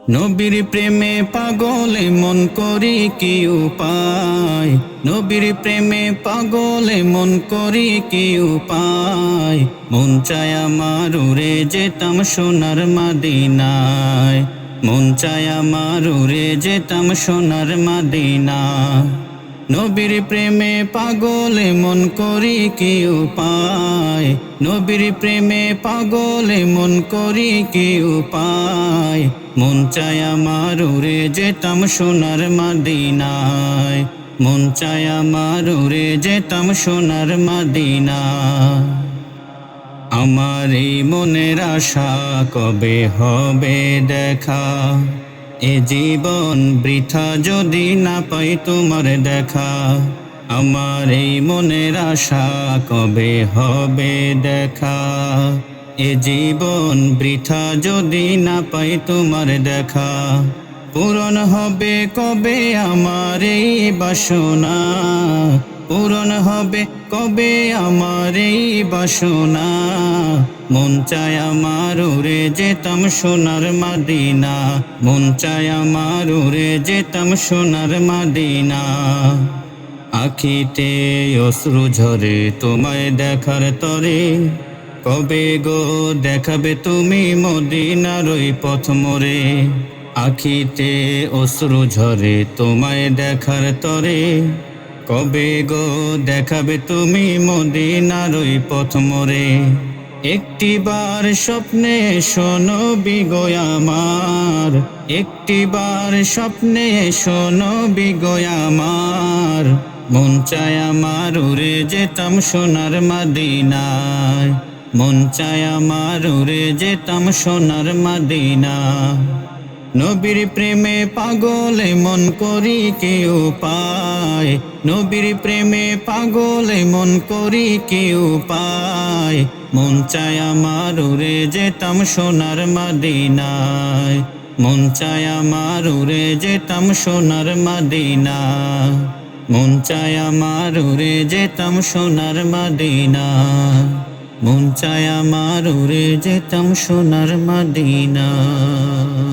নবীর প্রেমে পাগলে মন করি কি উপায়, নবীর প্রেমে পাগলে মন করি কি উপায়। মন চায় আমার উড়ে যেতাম সোনার মদিনায়, মন চায় আমার উড়ে যেতাম সোনার মদিনায়। নবীর প্রেমে পাগলে মন করি কি উপায়, নবীর প্রেমে পাগলে মন করি কি উপায়। মন চায় আমার উড়ে যেতাম সোনার মদিনায়, মন চায় আমার উড়ে যেতাম সোনার মদিনায়। আমার এই মনের আশা কবে হবে দেখা, এ জীবন বৃথা যদি না পাই তোমার দেখা। আমার এই মনের আশা কবে হবে দেখা, এ জীবন বৃথা যদি না পাই তোমার দেখা। পূরণ হবে কবে আমার এই বাসনা, পূরণ হবে কবে আমার এই বাসনা। মন চায় আমার উড়ে যেতাম সোনার মদিনা, মন চায় আমার উড়ে যেতাম সোনার মদিনা। আখিতে অশ্রু ঝরে তোমায় দেখার তরে, কবে গো দেখাবে তুমি মদিনার ওই পথ মোরে। আখিতে অশ্রু ঝরে তোমায় দেখার তরে, কবে গো দেখাবে তুমি মদিনার ওই পথ মোরে। একটিবার স্বপ্নে শোনো বিগো আমার, একটিবার স্বপ্নে শোনো বিগো আমার। মন চায় আমার উড়ে যেতাম সোনার মদিনায়, মন চায় আমার উড়ে যেতাম সোনার মদিনায়। নবীর প্রেমে পাগলে মন করি কি উপায়, নবীর প্রেমে পাগলে মন করি কি উপায়। মন চায় আমার উড়ে যেতাম সোনার মদিনায়, মন চায় আমার উড়ে যেতাম সোনার মদিনায়, মন চায় আমার উড়ে যেতাম সোনার মদিনায়, মন চায় আমার উড়ে যেতাম সোনার মদিনায়।